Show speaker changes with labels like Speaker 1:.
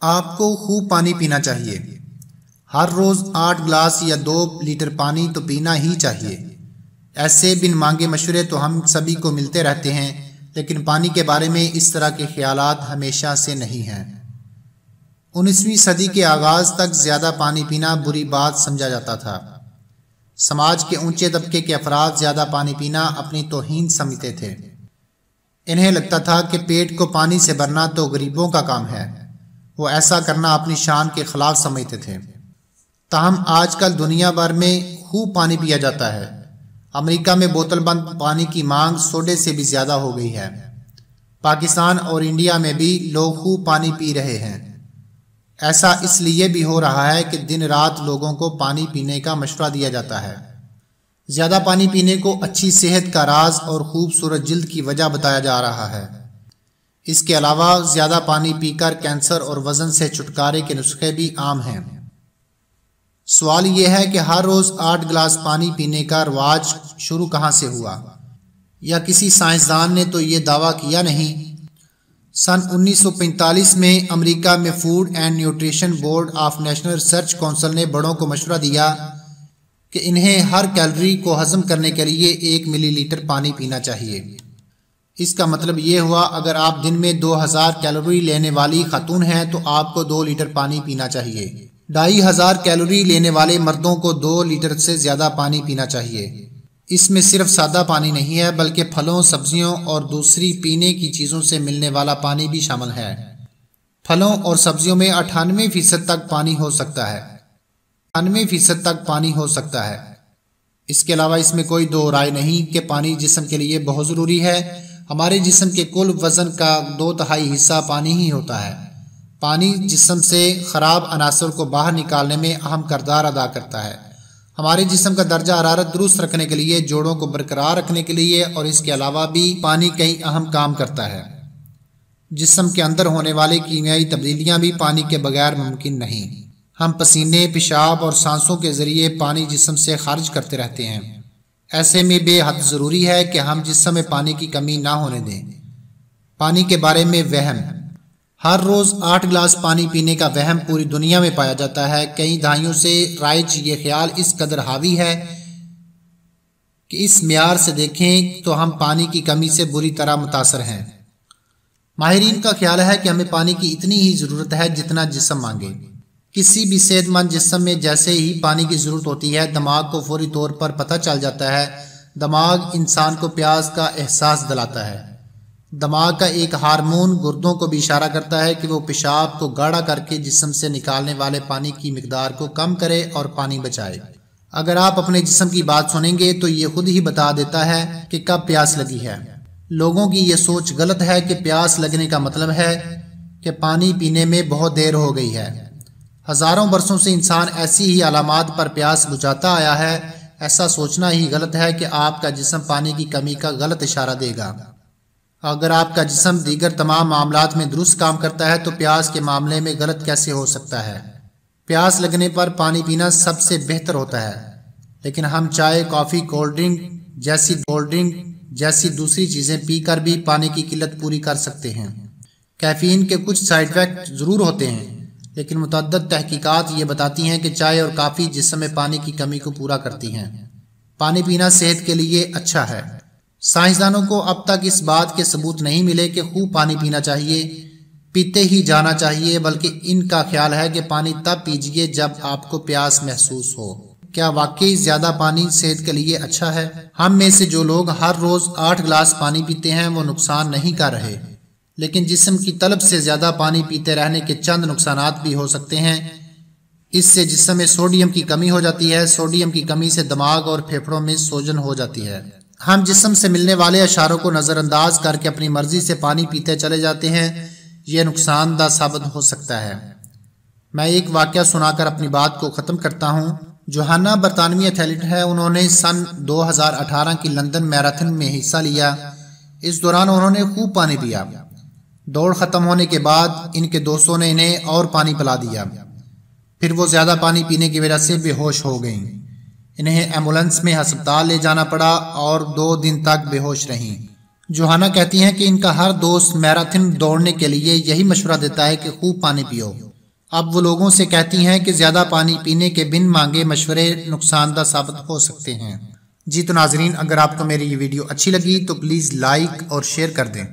Speaker 1: آپ کو خوب پانی پینا چاہیے۔ ہر روز 8 گلاس یا 2 لیٹر پانی تو پینا ہی چاہیے۔ ایسے بن مانگے مشورے تو ہم سبھی کو ملتے رہتے ہیں، لیکن پانی کے بارے میں اس طرح کے خیالات ہمیشہ سے نہیں ہیں۔ 19ویں صدی کے آغاز تک زیادہ پانی پینا بری بات سمجھا جاتا تھا۔ سماج کے اونچے طبقے کے افراد زیادہ پانی پینا اپنی توہین سمجھتے تھے۔ انہیں لگتا تھا کہ پیٹ کو پانی سے بھرنا تو غریبوں کا کام ہے، وہ ایسا کرنا اپنی شان کے خلاف سمجھتے تھے۔ تاہم آج کل دنیا بھر میں خوب پانی پیا جاتا ہے۔ امریکہ میں بوتل بند پانی کی مانگ سوڈے سے بھی زیادہ ہو گئی ہے۔ پاکستان اور انڈیا میں بھی لوگ خوب پانی پی رہے ہیں۔ ایسا اس لیے بھی ہو رہا ہے کہ دن رات لوگوں کو پانی پینے کا مشورہ دیا جاتا ہے۔ زیادہ پانی پینے کو اچھی صحت کا راز اور خوبصورت جلد کی وجہ بتایا جا رہا ہے۔ اس کے علاوہ زیادہ پانی پی کر کینسر اور وزن سے چھٹکارے کے نسخے بھی عام ہیں۔ سوال یہ ہے کہ ہر روز 8 گلاس پانی پینے کا رواج شروع کہاں سے ہوا؟ یا کسی سائنسدان نے تو یہ دعویٰ کیا نہیں؟ سن 1945 میں امریکہ میں food and nutrition board of national research council نے بڑوں کو مشورہ دیا کہ انہیں ہر کیلوری کو ہضم کرنے کے لیے 1 ملی لیٹر پانی پینا چاہیے۔ اس کا مطلب یہ ہوا اگر آپ دن میں 2000 کیلوری لینے والی خاتون ہیں تو آپ کو 2 لیٹر پانی پینا چاہیے۔ 2500 کیلوری لینے والے مردوں کو 2 لیٹر سے زیادہ پانی پینا چاہیے۔ اس میں صرف سادہ پانی نہیں ہے بلکہ پھلوں، سبزیوں اور دوسری پینے کی چیزوں سے ملنے والا پانی بھی شامل ہے۔ پھلوں اور سبزیوں میں 98% تک پانی ہو سکتا ہے۔ 98% تک پانی ہو سکتا ہے۔ اس کے علاوہ اس میں کوئی دو رائے نہیں کہ پانی جسم کے لیے بہت ضروری ہے۔ ہمارے جسم کے کل وزن کا 2/3 حصہ پانی ہی ہوتا ہے۔ پانی جسم سے خراب عناصر کو باہر نکالنے میں اہم کردار ادا کرتا ہے۔ ہمارے جسم کا درجہ حرارت درست رکھنے کے لیے، جوڑوں کو برقرار رکھنے کے لیے اور اس کے علاوہ بھی پانی کئی اہم کام کرتا ہے۔ جسم کے اندر ہونے والی کیمیائی تبدیلیاں بھی پانی کے بغیر ممکن نہیں۔ ہم پسینے، پیشاب اور سانسوں کے ذریعے پانی جسم سے خارج کرتے رہتے ہیں۔ ایسے میں بے حد ضروری ہے کہ ہم جسم میں پانی کی کمی نہ ہونے دیں۔ پانی کے بارے میں وہم۔ ہر روز 8 گلاس پانی پینے کا وہم پوری دنیا میں پایا جاتا ہے۔ کئی دہائیوں سے رائج یہ خیال اس قدر حاوی ہے کہ اس معیار سے دیکھیں تو ہم پانی کی کمی سے بری طرح متاثر ہیں۔ ماہرین کا خیال ہے کہ ہمیں پانی کی اتنی ہی ضرورت ہے جتنا جسم مانگے۔ کسی بھی صحت مند جسم میں جیسے ہی پانی کی ضرورت ہوتی ہے، دماغ کو فوری طور پر پتہ چل جاتا ہے۔ دماغ انسان کو پیاس کا احساس دلاتا ہے۔ دماغ کا ایک ہارمون گردوں کو بھی اشارہ کرتا ہے کہ وہ پیشاب کو گاڑھا کر کے جسم سے نکالنے والے پانی کی مقدار کو کم کرے اور پانی بچائے۔ اگر آپ اپنے جسم کی بات سنیں گے تو یہ خود ہی بتا دیتا ہے کہ کب پیاس لگی ہے۔ لوگوں کی یہ سوچ غلط ہے کہ پیاس لگنے کا مطلب ہے کہ پانی پینے میں بہت دیر ہو گئی ہے۔ ہزاروں برسوں سے انسان ایسی ہی علامات پر پیاس بجھاتا آیا ہے۔ ایسا سوچنا ہی غلط ہے کہ آپ کا جسم پانی کی کمی کا غلط اشارہ دے گا۔ اگر آپ کا جسم دیگر تمام معاملات میں درست کام کرتا ہے تو پیاس کے معاملے میں غلط کیسے ہو سکتا ہے؟ پیاس لگنے پر پانی پینا سب سے بہتر ہوتا ہے، لیکن ہم چائے، کافی، کولڈ ڈرنک جیسی دوسری چیزیں پی کر بھی پانی کی قلت پوری کر سکتے ہیں۔ کیفین کے کچھ سائیڈ افیکٹ ضرور ہوتے ہیں، لیکن متعدد تحقیقات یہ بتاتی ہیں کہ چائے اور کافی جسم میں پانی کی کمی کو پورا کرتی ہیں۔ پانی پینا صحت کے لیے اچھا ہے۔ سائنسدانوں کو اب تک اس بات کے ثبوت نہیں ملے کہ خوب پانی پینا چاہیے، پیتے ہی جانا چاہیے، بلکہ ان کا خیال ہے کہ پانی تب پیجیے جب آپ کو پیاس محسوس ہو۔ کیا واقعی زیادہ پانی صحت کے لیے اچھا ہے؟ ہم میں سے جو لوگ ہر روز 8 گلاس پانی پیتے ہیں وہ نقصان نہیں کر رہے، لیکن جسم کی طلب سے زیادہ پانی پیتے رہنے کے چند نقصانات بھی ہو سکتے ہیں۔ اس سے جسم میں سوڈیم کی کمی ہو جاتی ہے۔ سوڈیم کی کمی سے دماغ اور پھیپھڑوں میں سوجن ہو جاتی ہے۔ ہم جسم سے ملنے والے اشاروں کو نظر انداز کر کے اپنی مرضی سے پانی پیتے چلے جاتے ہیں۔ یہ نقصان دہ ثابت ہو سکتا ہے۔ میں ایک واقعہ سنا کر اپنی بات کو ختم کرتا ہوں۔ جوہانا برطانوی ایتھلیٹ ہے۔ انہوں نے سن 2018 کی لندن میراتھن میں حصہ لیا۔ اس دوران انہوں نے خوب پانی پیا۔ دوڑ ختم ہونے کے بعد ان کے دوستوں نے انہیں اور پانی پلا دیا، پھر وہ زیادہ پانی پینے کی وجہ سے بے ہوش ہو گئیں۔ انہیں ایمبولینس میں ہسپتال لے جانا پڑا اور 2 دن تک بے ہوش رہیں۔ جوہانا کہتی ہیں کہ ان کا ہر دوست میراتھن دوڑنے کے لیے یہی مشورہ دیتا ہے کہ خوب پانی پیو۔ اب وہ لوگوں سے کہتی ہیں کہ زیادہ پانی پینے کے بن مانگے مشورے نقصان دہ ثابت ہو سکتے ہیں۔ جی تو ناظرین، اگر آپ کو میری یہ ویڈیو اچھی لگی تو پلیز لائک اور شیئر کر دیں۔